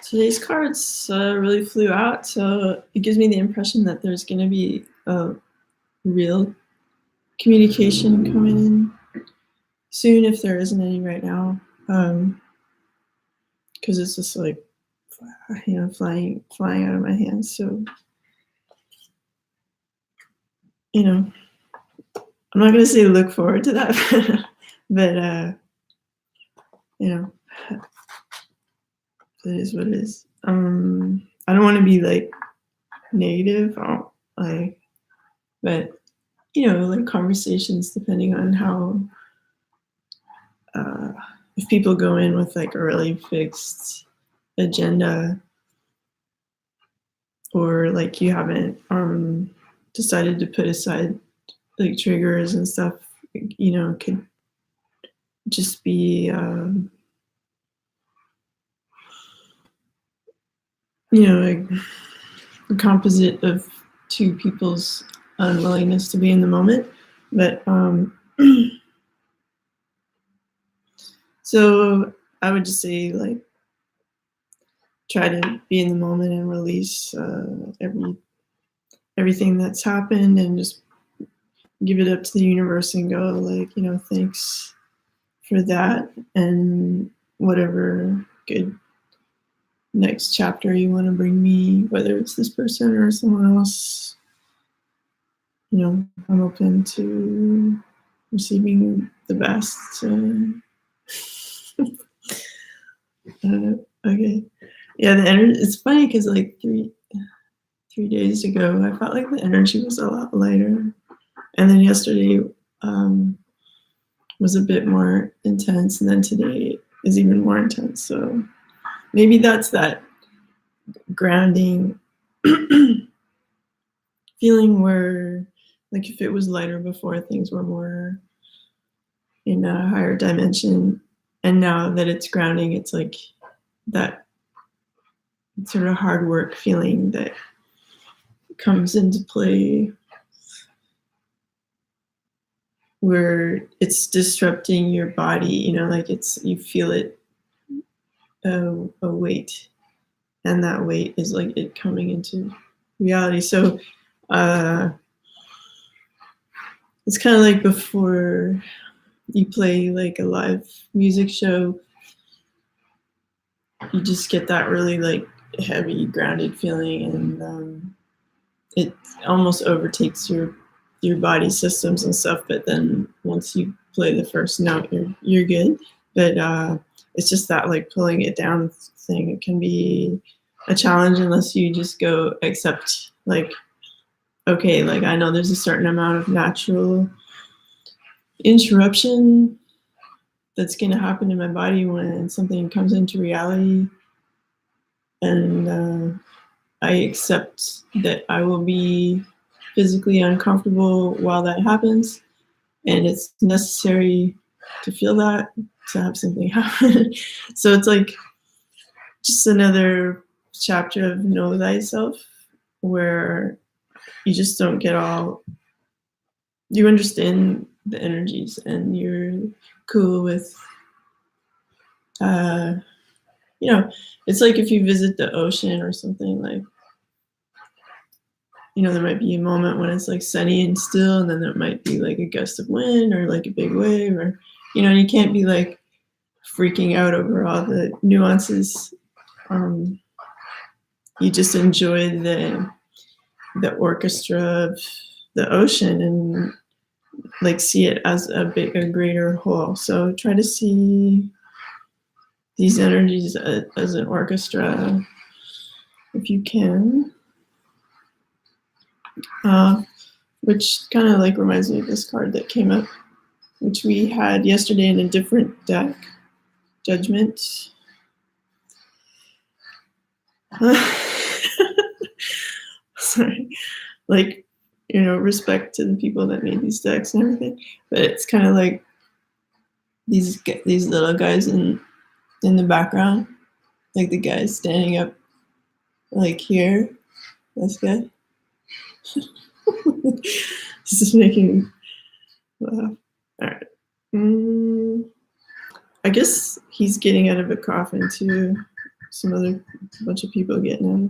Today's cards really flew out, so it gives me the impression that there's going to be a real communication coming in soon, if there isn't any right now, because it's just like, flying out of my hands. So, I'm not going to say look forward to that, but it is what it is. I don't want to be like negative, but like conversations, depending on how, if people go in with like a really fixed agenda, or like you haven't decided to put aside like triggers and stuff, could just be like a composite of two people's unwillingness to be in the moment. But so I would just say, like, try to be in the moment and release everything that's happened, and just give it up to the universe and go, like, thanks for that, and whatever good next chapter you want to bring me, whether it's this person or someone else, I'm open to receiving the best. Okay. Yeah, the energy, it's funny because like three days ago, I felt like the energy was a lot lighter. And then yesterday was a bit more intense. And then today is even more intense. So maybe that's that grounding feeling where, like, if it was lighter before, things were more in a higher dimension. And now that it's grounding, it's like that sort of hard work feeling that comes into play, where it's disrupting your body, like you feel it, a weight, and that weight is like it coming into reality. So it's kind of like before you play like a live music show, you just get that really like heavy grounded feeling, and it almost overtakes your body systems and stuff. But then once you play the first note, you're good. But it's just that like pulling it down thing. It can be a challenge unless you just go accept, like, okay, like I know there's a certain amount of natural interruption that's going to happen in my body when something comes into reality, and I accept that I will be physically uncomfortable while that happens, and it's necessary to feel that, to have something happen. So it's like just another chapter of Know Thyself, where you just don't get all, you understand the energies, and you're cool with, it's like if you visit the ocean or something, like, there might be a moment when it's like sunny and still, and then there might be like a gust of wind or like a big wave, or, you can't be like freaking out over all the nuances. You just enjoy the orchestra of the ocean, and like see it as a greater whole. So try to see these energies as an orchestra if you can. Which kind of like reminds me of this card that came up, which we had yesterday in a different deck, Judgment. Sorry, like, respect to the people that made these decks and everything, but it's kind of like these little guys in the background, like the guy standing up like here, this guy. This is making laugh. All right. I guess he's getting out of a coffin too. Some other a bunch of people getting out of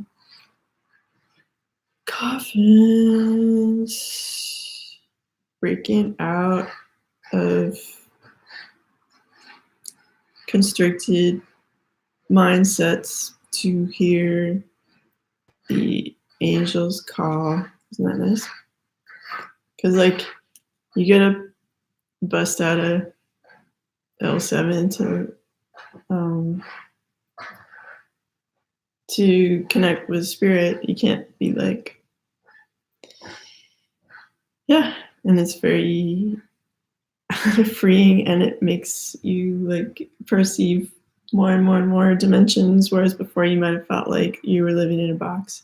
coffins, breaking out of constricted mindsets to hear the angels call. Isn't that nice? Because like you get to bust out of L7 to connect with spirit. You can't be like, yeah, and it's very freeing, and it makes you like perceive more and more and more dimensions, whereas before you might have felt like you were living in a box.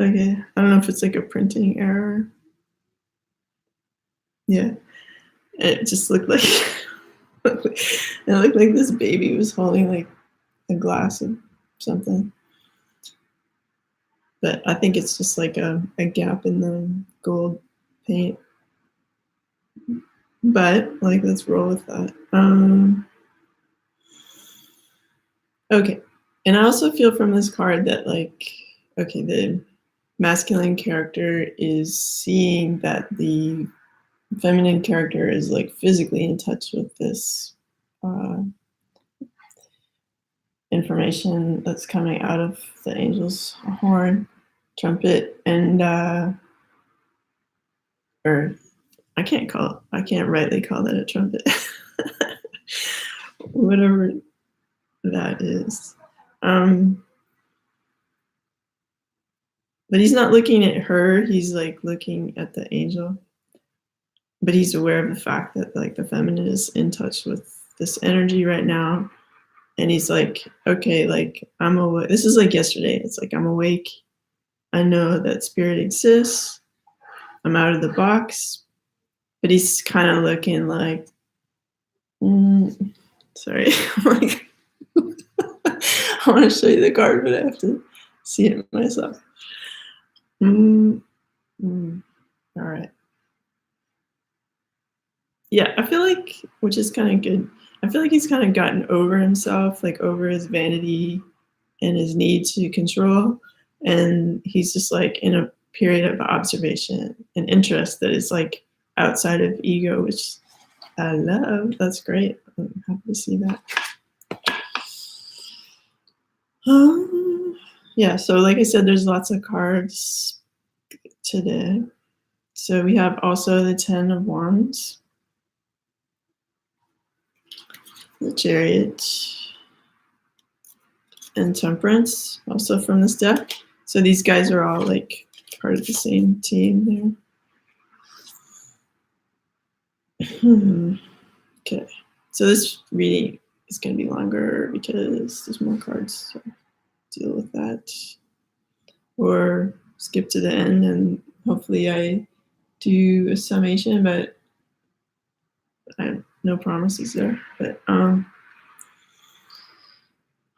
Okay, I don't know if it's like a printing error. Yeah, it just looked like it looked like this baby was holding like a glass of something. But I think it's just like a gap in the gold paint. But like, let's roll with that. Okay, and I also feel from this card that like, okay, the masculine character is seeing that the feminine character is like physically in touch with this information that's coming out of the angel's horn, trumpet, and or I can't rightly call that a trumpet. Whatever that is. But he's not looking at her, he's like looking at the angel. But he's aware of the fact that like the feminine is in touch with this energy right now. And he's like, okay, like I'm awake. This is like yesterday. It's like, I'm awake. I know that spirit exists. I'm out of the box. But he's kind of looking like, sorry. Like, I want to show you the card, but I have to see it myself. All right. Yeah, I feel like, which is kind of good. I feel like he's kind of gotten over himself, like over his vanity and his need to control. And he's just like in a period of observation and interest that is like outside of ego, which I love. That's great. I'm happy to see that. Yeah, so like I said, there's lots of cards today. So we have also the 10 of Wands, the Chariot, and Temperance, also from this deck. So these guys are all like part of the same team there. Okay, so this reading is going to be longer because there's more cards, so deal with that. Or skip to the end and hopefully I do a summation, but I have no promises there. But all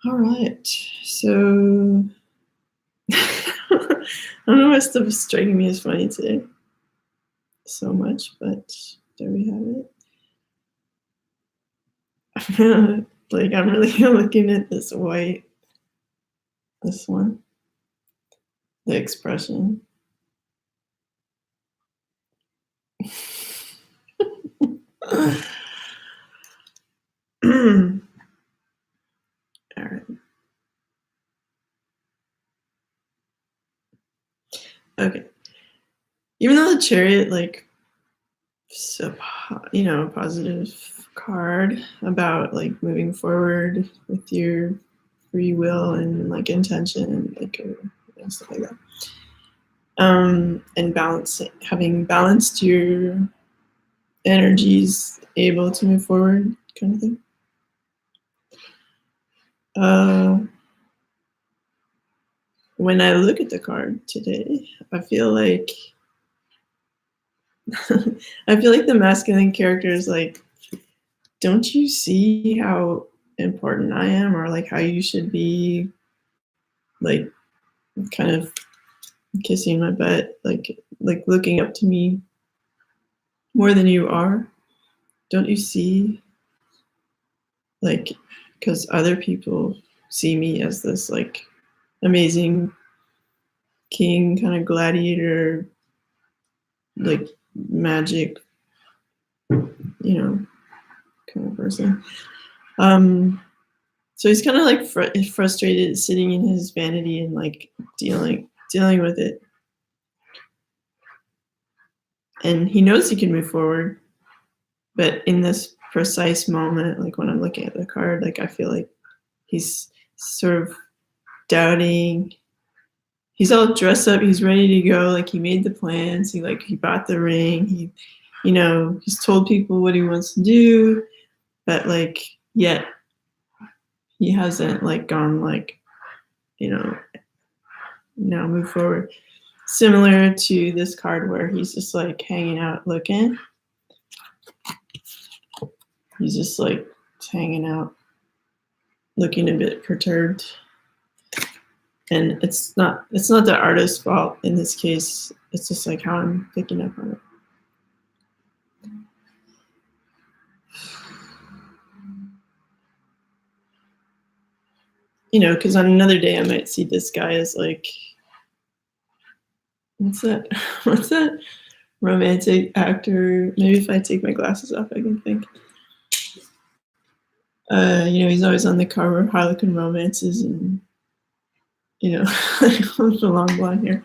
right, so I don't know why stuff is striking me as funny today so much, but there we have it. Like, I'm really looking at this white, this one, the expression. All right. Okay. Even though the Chariot, like, so, you know, positive card about like moving forward with your free will and like intention, like, or, you know, stuff like that. And having balanced your energies, able to move forward, kind of thing. When I look at the card today, I feel like the masculine character is like, don't you see how important I am, or like how you should be like kind of kissing my butt, like looking up to me. more than you are? Don't you see, like, because other people see me as this like amazing king, kind of gladiator, like magic, kind of person. So he's kind of like frustrated, sitting in his vanity and like dealing with it. And he knows he can move forward, but in this precise moment, like when I'm looking at the card, like I feel like he's sort of doubting. He's all dressed up, he's ready to go, like he made the plans, he bought the ring, he's told people what he wants to do, but like yet he hasn't like gone like, now move forward. Similar to this card where he's just like hanging out looking. He's just like hanging out, looking a bit perturbed. And it's not the artist's fault in this case. It's just like how I'm picking up on it. Because on another day I might see this guy as like, what's that romantic actor? Maybe if I take my glasses off I can think. He's always on the cover of Harlequin romances, and with the long blonde hair.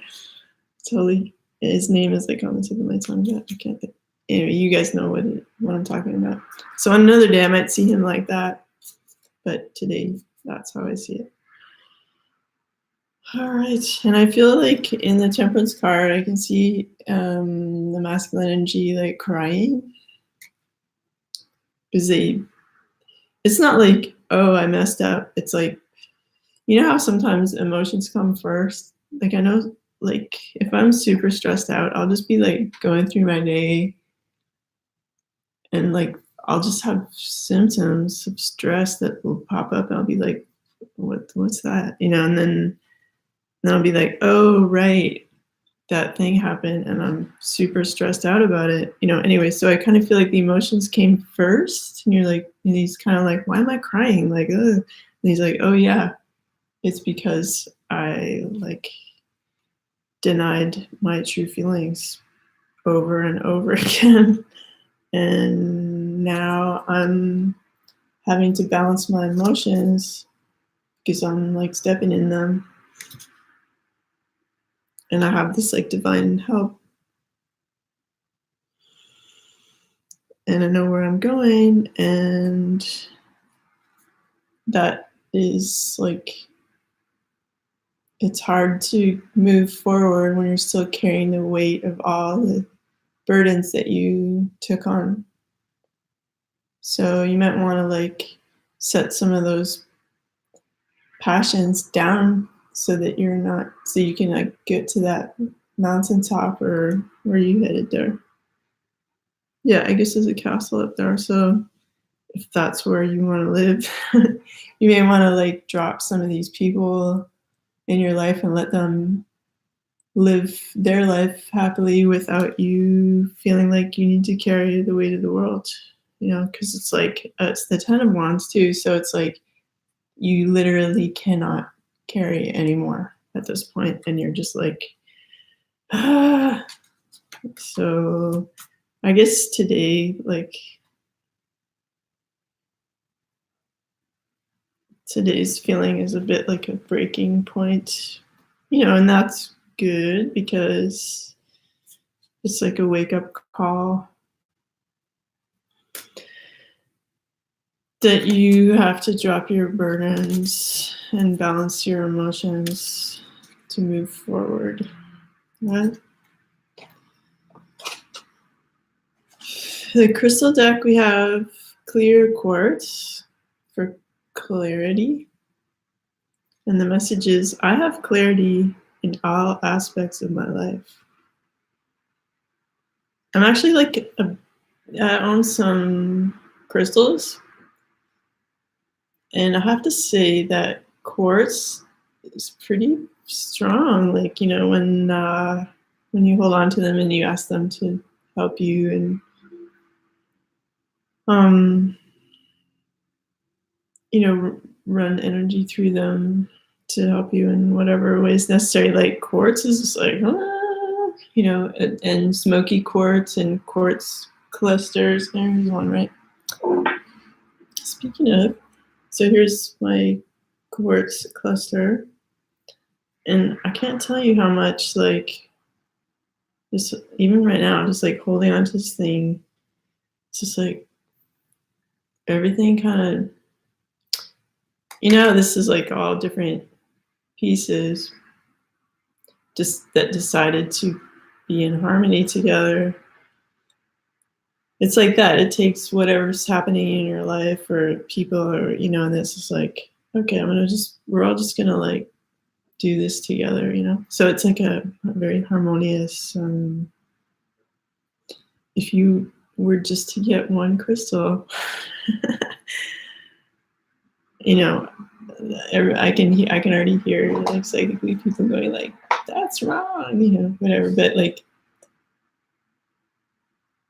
Totally, his name is like on the tip of my tongue, but I can't think. Anyway, you guys know what I'm talking about. So on another day I might see him like that, but today that's how I see it. All right, and I feel like in the Temperance card I can see the masculine energy like crying, because it's not like, oh, I messed up. It's like, how sometimes emotions come first. Like I know, like if I'm super stressed out, I'll just be like going through my day and like I'll just have symptoms of stress that will pop up, and I'll be like, what's that? And then I'll be like, oh right, that thing happened and I'm super stressed out about it. Anyway, so I kind of feel like the emotions came first, and he's kind of like, why am I crying? Like, ugh. And he's like, oh yeah, it's because I like denied my true feelings over and over again. And now I'm having to balance my emotions because I'm like stepping in them. And I have this like divine help. And I know where I'm going. And that is like, it's hard to move forward when you're still carrying the weight of all the burdens that you took on. So you might want to like set some of those passions down so that you can like get to that mountaintop, or where you headed there. Yeah, I guess there's a castle up there. So if that's where you want to live, you may want to like drop some of these people in your life and let them live their life happily without you feeling like you need to carry the weight of the world, because it's like, it's the 10 of Wands too. So it's like, you literally cannot carry anymore at this point, and you're just like, ah. So I guess today, like, today's feeling is a bit like a breaking point, and that's good because it's like a wake-up call that you have to drop your burdens and balance your emotions to move forward. What? The crystal deck, we have clear quartz for clarity. And the message is, I have clarity in all aspects of my life. I'm actually like, I own some crystals. And I have to say that quartz is pretty strong. Like, when you hold on to them and you ask them to help you and um, run energy through them to help you in whatever ways necessary. Like quartz is just like, and smoky quartz and quartz clusters. There's one, right? Speaking of, so here's my quartz cluster, and I can't tell you how much, like, just even right now, I'm just like holding on to this thing. It's just like everything kind of, this is like all different pieces just that decided to be in harmony together. It's like that. It takes whatever's happening in your life or people or, and it's just like, okay, we're all just gonna like do this together, So it's like a very harmonious, if you were just to get one crystal, I can already hear like psychically people going like, that's wrong, whatever. But like,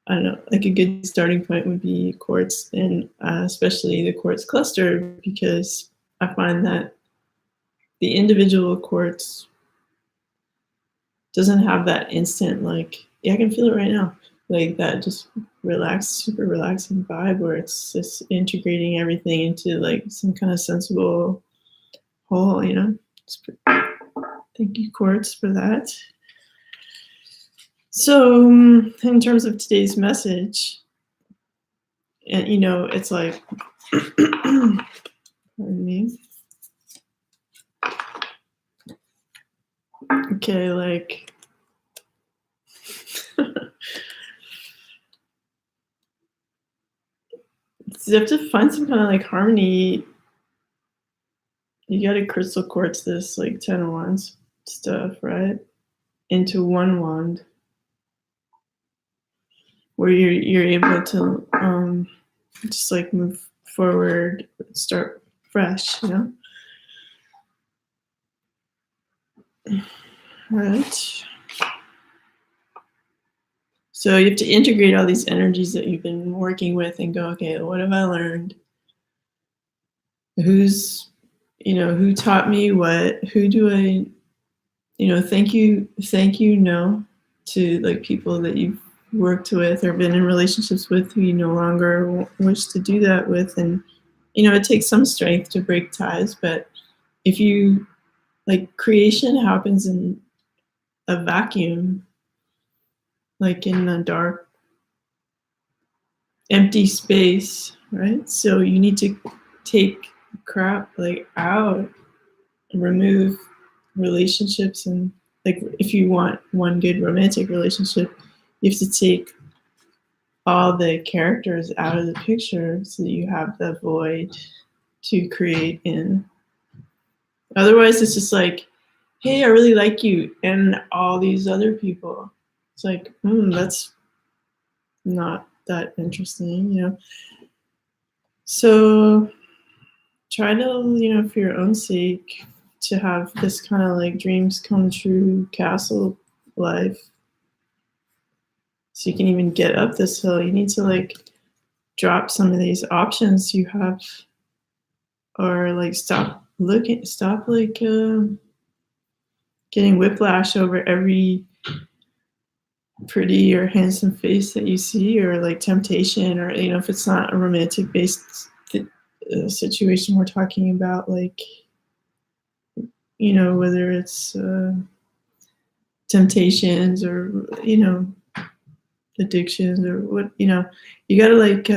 I don't know, like a good starting point would be quartz, and especially the quartz cluster, because I find that the individual quartz doesn't have that instant, like, yeah, I can feel it right now, like that just super relaxing vibe where it's just integrating everything into like some kind of sensible whole, Thank you, quartz, for that. So in terms of today's message, and it's like, pardon me. Okay, like, you have to find some kind of like harmony. You got to crystal quartz this like 10 of wands stuff, right, into one wand, where you're able to just like move forward, start fresh, Right. So you have to integrate all these energies that you've been working with and go, okay, what have I learned? Who taught me what? Who do I, thank you, no, to like people that you've worked with or been in relationships with who you no longer wish to do that with. And, it takes some strength to break ties, but if you, like, creation happens in a vacuum, like in a dark, empty space, right? So you need to take crap like out and remove relationships, and like if you want one good romantic relationship, you have to take all the characters out of the picture so that you have the void to create in. Otherwise it's just like, hey, I really like you and all these other people. It's like, that's not that interesting, So try to, for your own sake, to have this kind of like dreams come true castle life. So you can even get up this hill. You need to like drop some of these options you have, or like stop like getting whiplash over every pretty or handsome face that you see, or like temptation, or if it's not a romantic based situation we're talking about, like whether it's temptations or addictions or what, you gotta like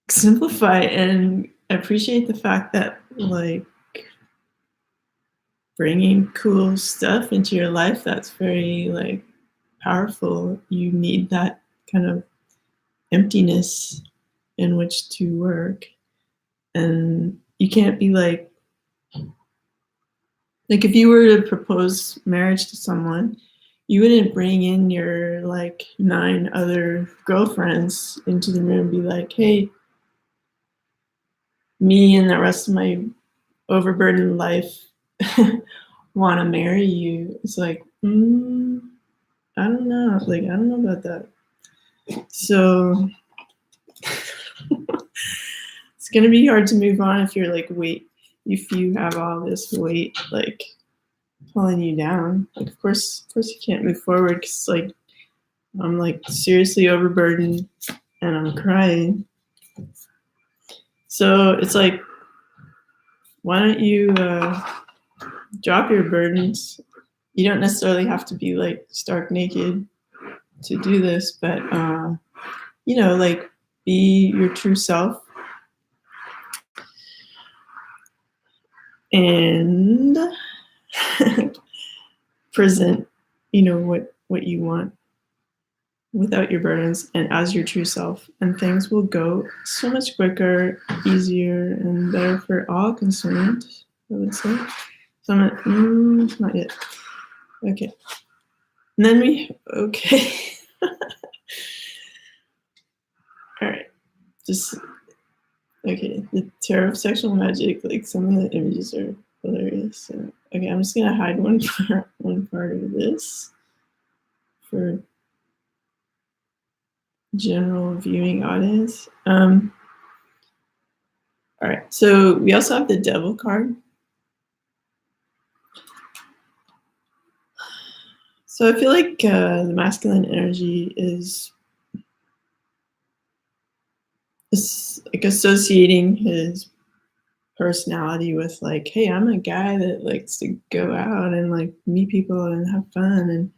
simplify and appreciate the fact that like bringing cool stuff into your life that's very like powerful, you need that kind of emptiness in which to work. And you can't be like if you were to propose marriage to someone, you wouldn't bring in your like 9 other girlfriends into the room and be like, hey, me and the rest of my overburdened life want to marry you. It's like, I don't know. Like, I don't know about that. So it's gonna be hard to move on if you're like if you have all this weight like pulling you down. Like of course you can't move forward because like I'm like seriously overburdened and I'm crying. So it's like, why don't you drop your burdens? You don't necessarily have to be like stark naked to do this, but like be your true self and present, what you want without your burdens and as your true self, and things will go so much quicker, easier, and better for all concerned, I would say. So I'm not yet. Okay. And then okay. All right. Just, okay. The Tarot of Sexual Magic, like some of the images are hilarious. So, okay, I'm just going to hide one part of this for general viewing audience. All right. So we also have the Devil card. So I feel like the masculine energy is like associating his personality with like, hey, I'm a guy that likes to go out and like meet people and have fun,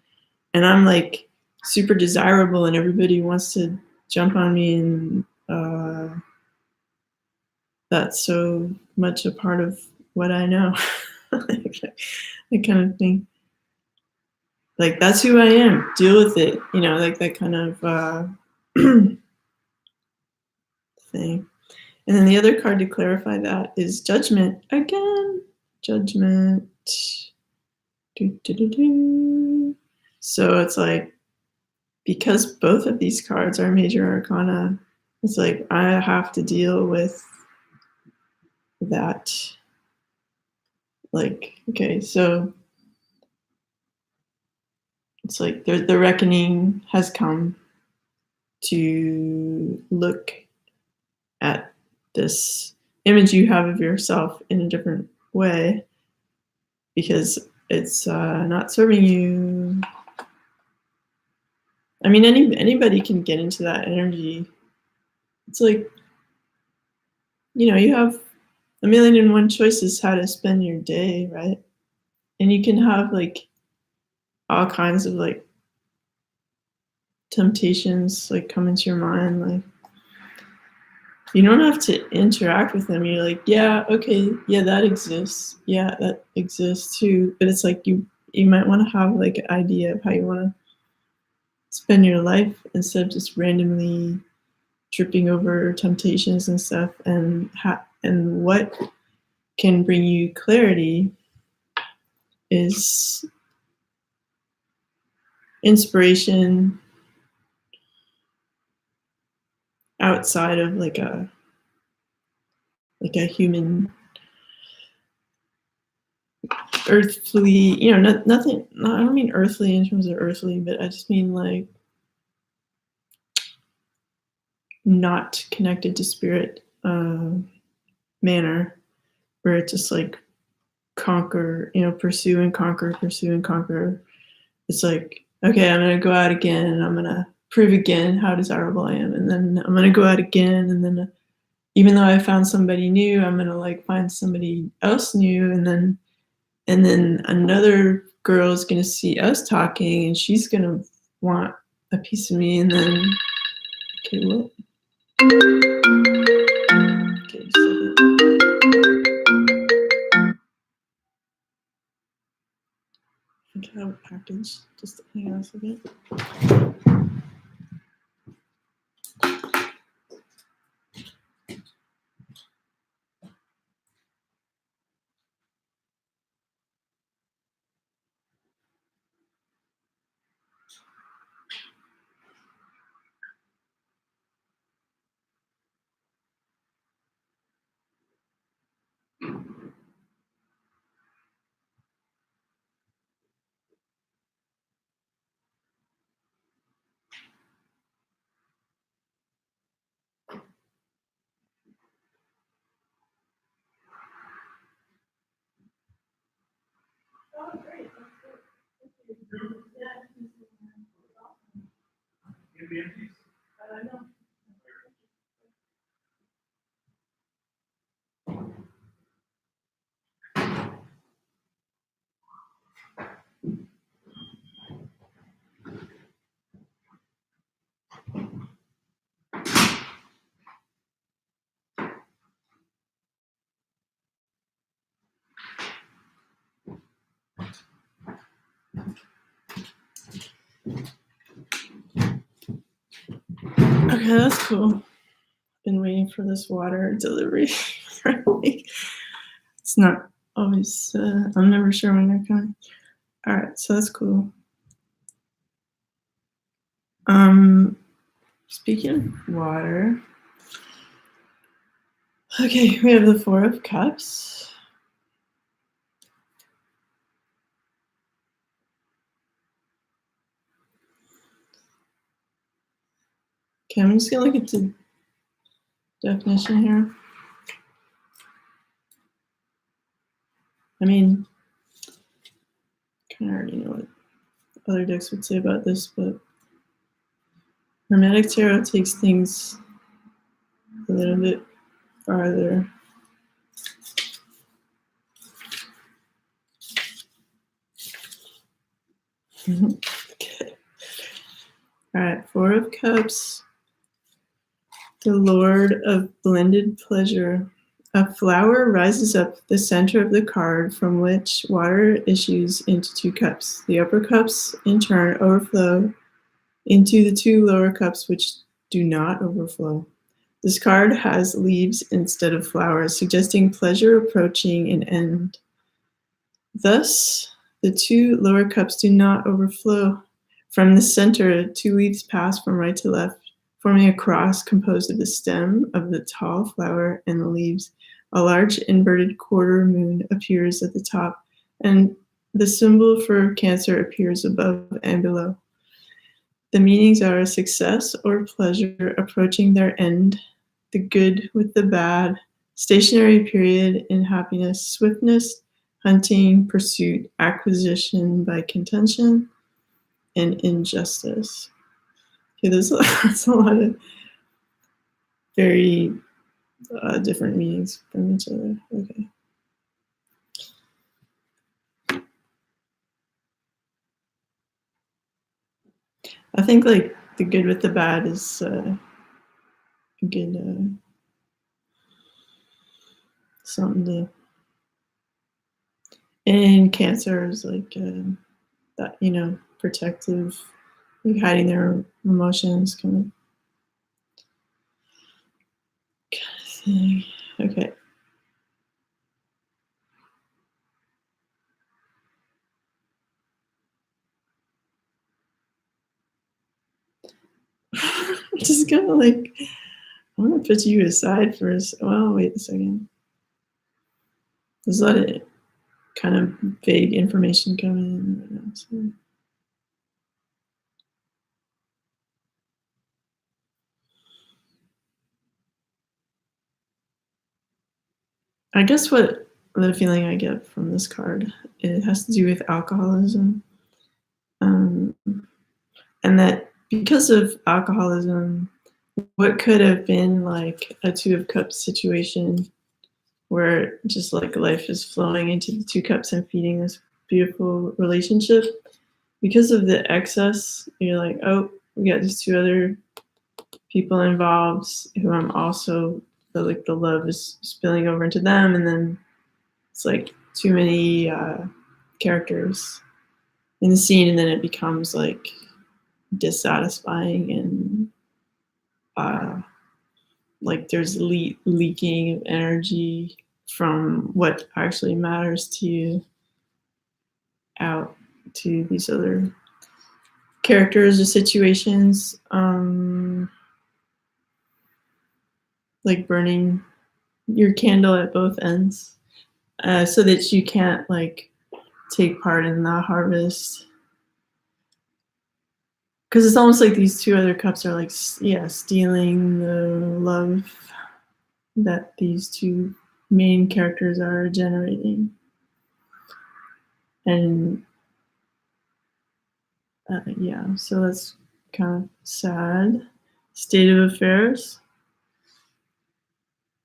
and I'm like super desirable and everybody wants to jump on me, and that's so much a part of what I know. Like, that kind of thing. Like that's who I am. Deal with it. Like that kind of thing. And then the other card to clarify that is Judgment again. Judgment. So it's like, because both of these cards are major arcana, it's like I have to deal with that. Like, okay, so it's like the reckoning has come to look at this image you have of yourself in a different way, because it's not serving you. I mean, anybody can get into that energy. It's like, you have a million and one choices how to spend your day, right? And you can have like all kinds of like temptations like come into your mind. Like, you don't have to interact with them. You're like, yeah, okay, yeah, that exists. Yeah, that exists too. But it's like you might want to have like an idea of how you want to spend your life instead of just randomly tripping over temptations and stuff. And what can bring you clarity is inspiration outside of like a human earthly, nothing. I don't mean earthly in terms of earthly, but I just mean like not connected to spirit manner, where it's just like conquer, pursue and conquer, pursue and conquer. It's like, okay, I'm gonna go out again and I'm gonna prove again how desirable I am, and then I'm gonna go out again, and then even though I found somebody new, I'm gonna like find somebody else new, and then another girl is gonna see us talking and she's gonna want a piece of me, and then okay, what? Okay, just a second. I think I have a package. Just hang on a second. Okay, that's cool. Been waiting for this water delivery. It's not always, I'm never sure when they're coming. All right, so that's cool. Speaking of water, okay, we have the Four of Cups. Okay, I'm just gonna look at the definition here. I mean, kind of already know what other decks would say about this, but Hermetic Tarot takes things a little bit farther. Okay. All right, Four of Cups, the Lord of Blended Pleasure. A flower rises up the center of the card from which water issues into two cups. The upper cups, in turn, overflow into the two lower cups, which do not overflow. This card has leaves instead of flowers, suggesting pleasure approaching an end. Thus, the two lower cups do not overflow. From the center, two leaves pass from right to left, forming a cross composed of the stem of the tall flower and the leaves. A large inverted quarter moon appears at the top, and the symbol for Cancer appears above and below. The meanings are success or pleasure approaching their end, the good with the bad, stationary period in happiness, swiftness, hunting, pursuit, acquisition by contention, and injustice. Okay, that's a lot of very different meanings from each other. Okay. I think like the good with the bad is a good something to. And Cancer is like that, protective, like hiding their emotions, kind of thing. Okay. I'm just gonna like, I'm gonna put you aside for a well, wait a second. There's a lot of kind of vague information coming in right now. So. I guess what the feeling I get from this card, it has to do with alcoholism. And that because of alcoholism, what could have been like a Two of Cups situation where just like life is flowing into the two cups and feeding this beautiful relationship, because of the excess, you're like, oh, we got these two other people involved who I'm also like the love is spilling over into them, and then it's like too many characters in the scene, and then it becomes like dissatisfying and like there's leaking of energy from what actually matters to you out to these other characters or situations, like burning your candle at both ends, so that you can't like take part in the harvest, because it's almost like these two other cups are like, yeah, stealing the love that these two main characters are generating. And yeah, so that's kind of sad state of affairs,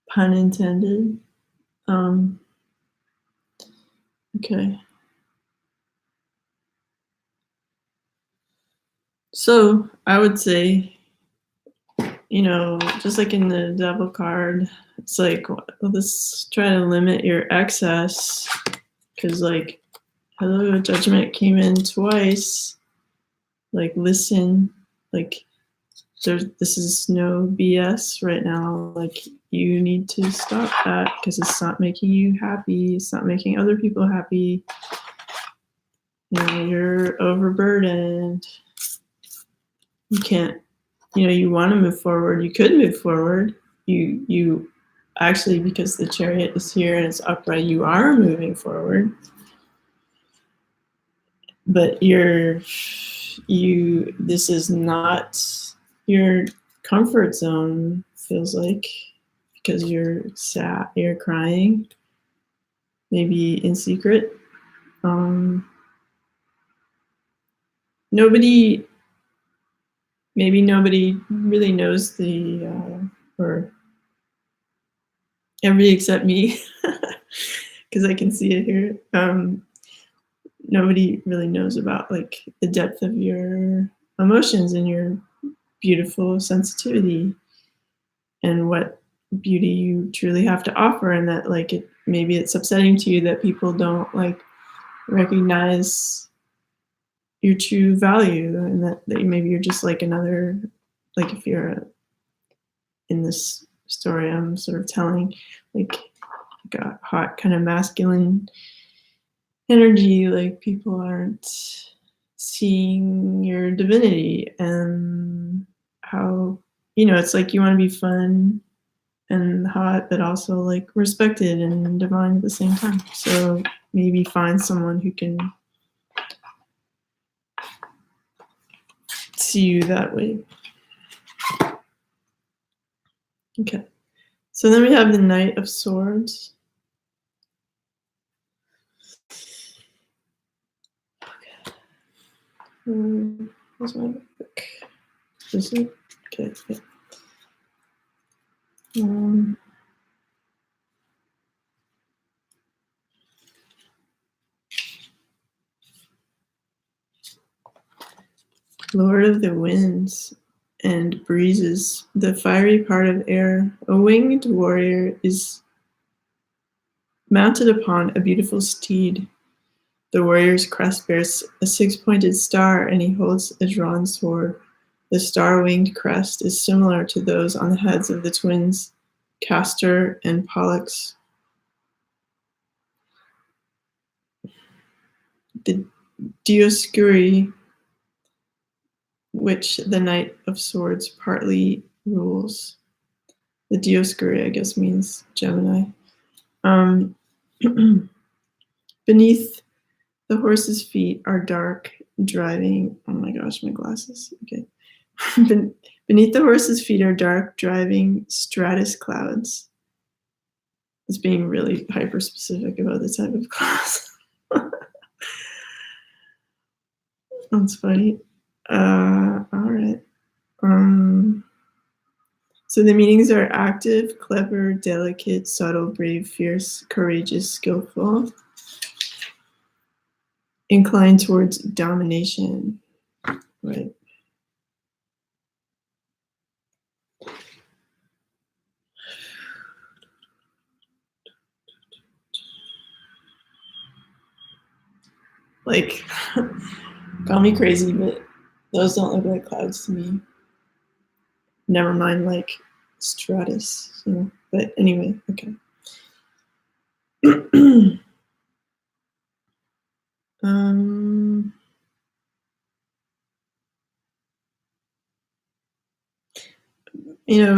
pun intended. Okay. So I would say, just like in the devil card, it's like, let's try to limit your excess, because like, hello, judgment came in twice. Like, listen, like, this is no BS right now. Like, you need to stop that because it's not making you happy. It's not making other people happy. You're overburdened. You can't, you want to move forward. You could move forward. You actually, because the Chariot is here and it's upright, you are moving forward. But this is not your comfort zone, feels like, because you're sad, you're crying, maybe in secret. Maybe nobody really knows or everybody except me, because I can see it here. Nobody really knows about like the depth of your emotions and your beautiful sensitivity and what beauty you truly have to offer, and that like maybe it's upsetting to you that people don't like recognize your true value, and that maybe you're just like another, like if you're in this story I'm sort of telling, like a hot kind of masculine energy, like people aren't seeing your divinity and how, it's like you want to be fun and hot, but also like respected and divine at the same time. So maybe find someone who can see you that way. Okay. So then we have the Knight of Swords. Where's my book? Is it? Okay. Yeah. Lord of the winds and breezes, the fiery part of air, a winged warrior is mounted upon a beautiful steed. The warrior's crest bears a six-pointed star, and he holds a drawn sword. The star-winged crest is similar to those on the heads of the twins Castor and Pollux. The Dioscuri, which the Knight of Swords partly rules. The Dioscuri, I guess, means Gemini. Beneath the horse's feet are dark, driving. Oh my gosh, my glasses. Okay. Beneath the horse's feet are dark, driving stratus clouds. It's being really hyper specific about the type of clouds. That's funny. All right. So the meanings are active, clever, delicate, subtle, brave, fierce, courageous, skillful, inclined towards domination. Right. Like, call me crazy, but those don't look like clouds to me. Never mind, like stratus, But anyway, okay.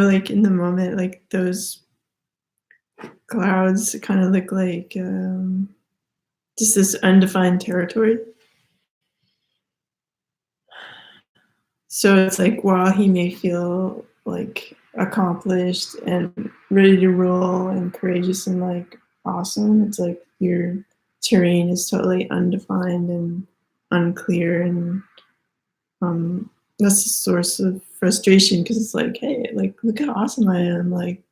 Like in the moment, like those clouds kind of look like just this undefined territory. So it's like, while he may feel like accomplished and ready to roll and courageous and like awesome, it's like your terrain is totally undefined and unclear, and that's a source of frustration because it's like, hey, like look how awesome I am, like,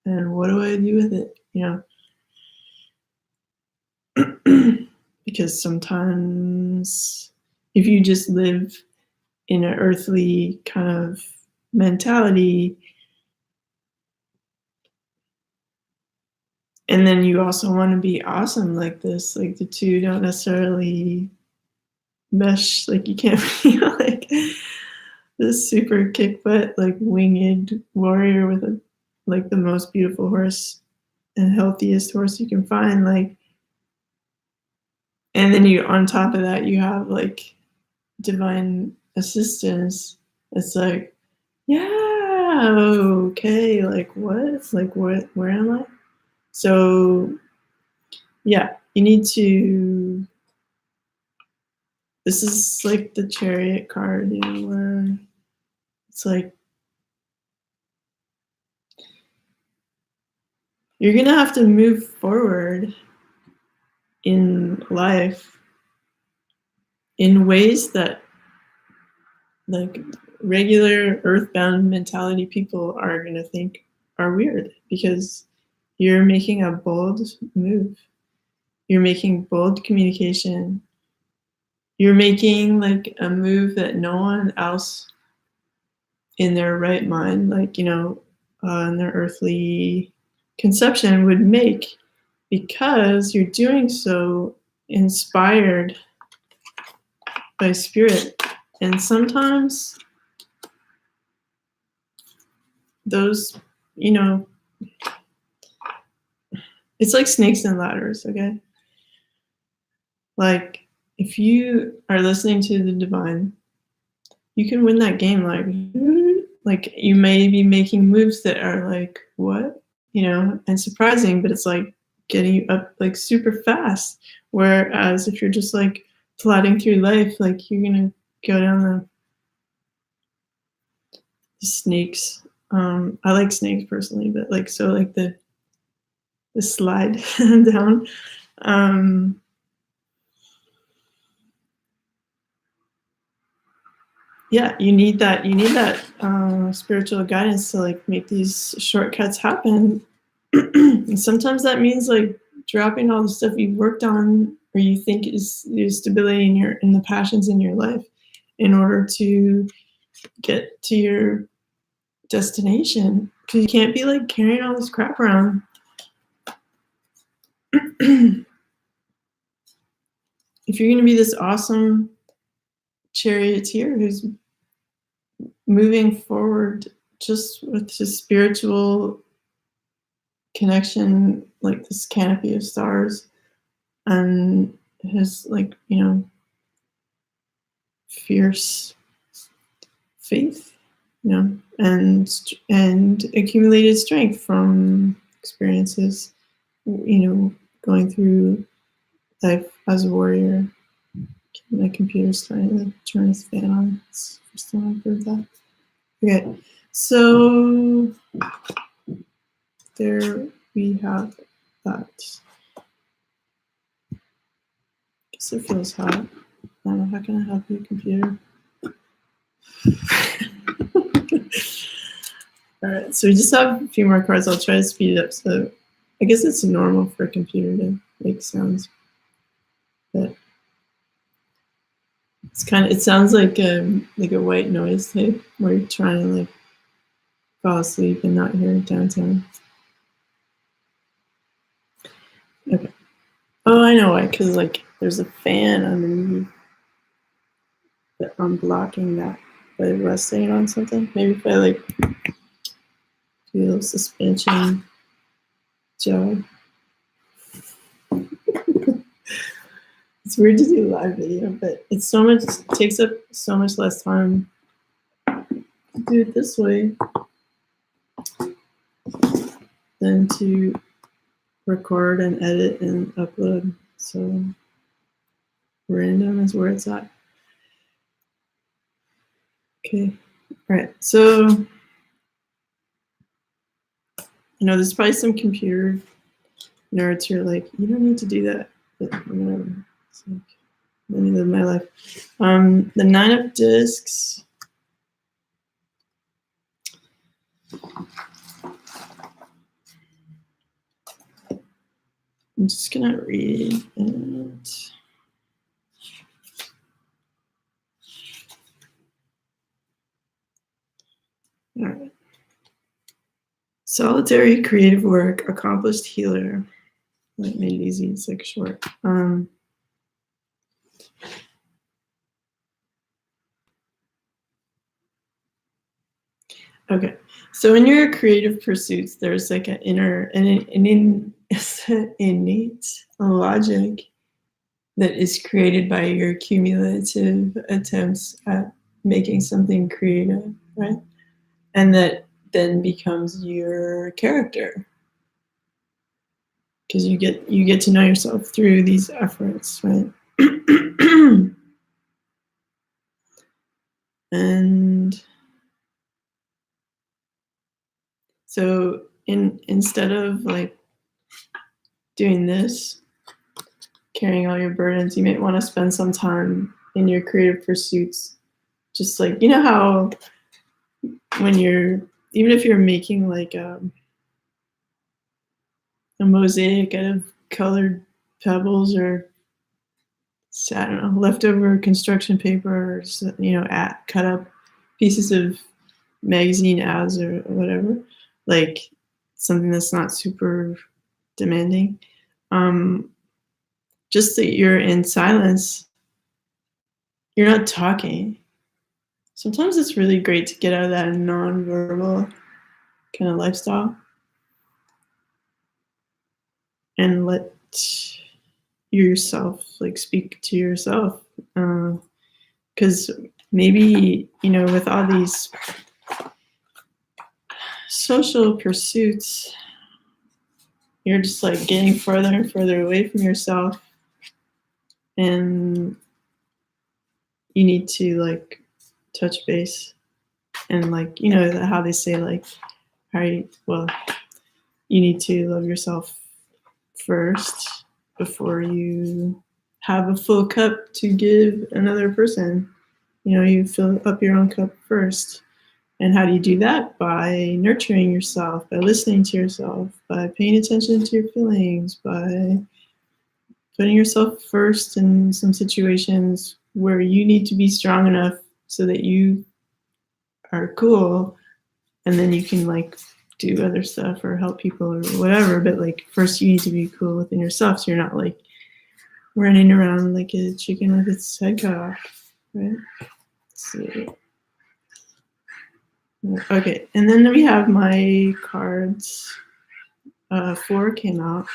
and what do I do with it, you know? Because sometimes if you just live in an earthly kind of mentality, and then you also want to be awesome like this, like the two don't necessarily mesh. Like you can't be like this super kick butt, like winged warrior with a like the most beautiful horse and healthiest horse you can find, like, and then you on top of that you have like divine assistance. It's like, yeah, okay, like what, like what, where am I? So yeah, you need to, this is like the chariot card, you know, where it's like you're gonna have to move forward in life in ways that like regular earthbound mentality people are gonna think are weird, because you're making a bold move. You're making bold communication. You're making like a move that no one else in their right mind, like, you know, in their earthly conception would make, because you're doing so inspired by spirit. And sometimes those, you know, it's like snakes and ladders, okay? Like if you are listening to the divine, you can win that game. Like you may be making moves that are like, what, you know, and surprising, but it's like getting you up like super fast. Whereas if you're just like plodding through life, like you're gonna go down the snakes. I like snakes personally, but like, so like the slide down. Yeah, you need that spiritual guidance to like make these shortcuts happen. And sometimes that means like dropping all the stuff you've worked on or you think is your stability in the passions in your life in order to get to your destination, because you can't be like carrying all this crap around. If you're going to be this awesome charioteer who's moving forward just with his spiritual connection, like this canopy of stars, and his like, you know, fierce faith, you know, and accumulated strength from experiences, you know, going through life as a warrior. My computer's trying to turn its fan on. It's the first time I've heard that. Okay, so there we have that. Guess it feels hot. I don't know, how can I help you, computer? All right, so we just have a few more cards. I'll try to speed it up. So I guess it's normal for a computer to make sounds, but it's kind of, it sounds like a white noise tape where you're trying to like fall asleep and not hear downtown. Okay. Oh, I know why, because like there's a fan underneath, but I'm blocking that by resting it on something. Maybe if I like do a little suspension job. It's weird to do live video, but it's so much, it takes up so much less time to do it this way than to record and edit and upload. So random is where it's at. Okay, all right, so you know, there's probably some computer nerds who are like, you don't need to do that, but whatever. It's like, let me live my life. The 9 of discs I'm just gonna read it. All right. Solitary creative work, accomplished healer. That made it easy, it's like short. Okay, so in your creative pursuits, there's like an innate logic that is created by your cumulative attempts at making something creative, right? And that then becomes your character, because you get to know yourself through these efforts, right? And so instead of like doing this, carrying all your burdens, you might want to spend some time in your creative pursuits. Just like, you know how when even if you're making like a mosaic out of colored pebbles, or I don't know, leftover construction paper, or cut up pieces of magazine ads or whatever, like something that's not super demanding. Just that you're in silence, you're not talking. Sometimes it's really great to get out of that non-verbal kind of lifestyle and let yourself like speak to yourself, because maybe with all these social pursuits, you're just like getting further and further away from yourself, and you need to like touch base, and like how they say like you need to love yourself first before you have a full cup to give another person. You fill up your own cup first. And how do you do that? By nurturing yourself, by listening to yourself, by paying attention to your feelings, by putting yourself first in some situations where you need to be strong enough so that you are cool, and then you can like do other stuff or help people or whatever. But like first you need to be cool within yourself, so you're not like running around like a chicken with its head cut off, right? So, okay, and then we have my cards. 4 came out.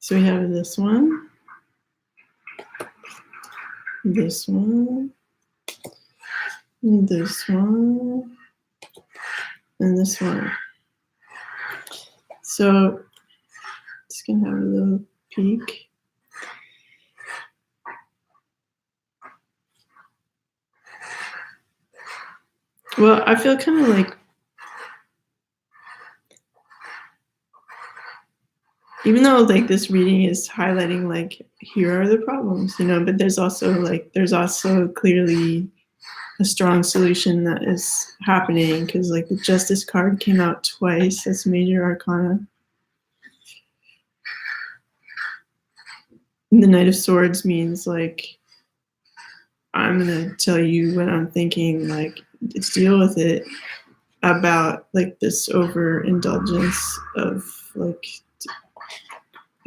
So we have this one, this one, this one, and this one. So just gonna have a little peek. Well, I feel kind of like, even though like this reading is highlighting like here are the problems, but there's also clearly a strong solution that is happening, because like the Justice card came out twice. That's major arcana. And the Knight of Swords means like, I'm gonna tell you what I'm thinking, like let's deal with it, about like this overindulgence of like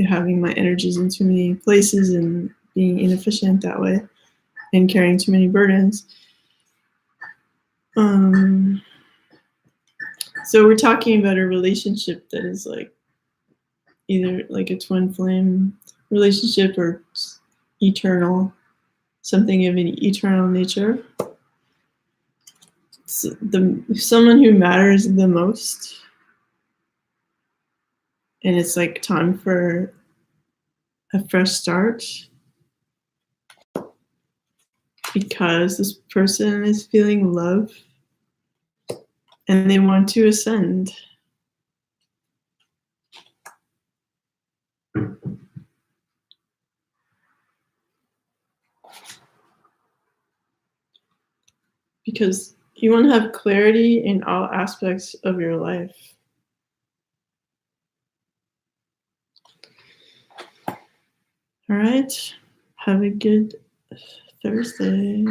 having my energies in too many places and being inefficient that way and carrying too many burdens. So we're talking about a relationship that is like either like a twin flame relationship or eternal, something of an eternal nature. It's someone who matters the most, and it's like time for a fresh start, because this person is feeling love and they want to ascend. Because you want to have clarity in all aspects of your life. All right. Have a good Thursday.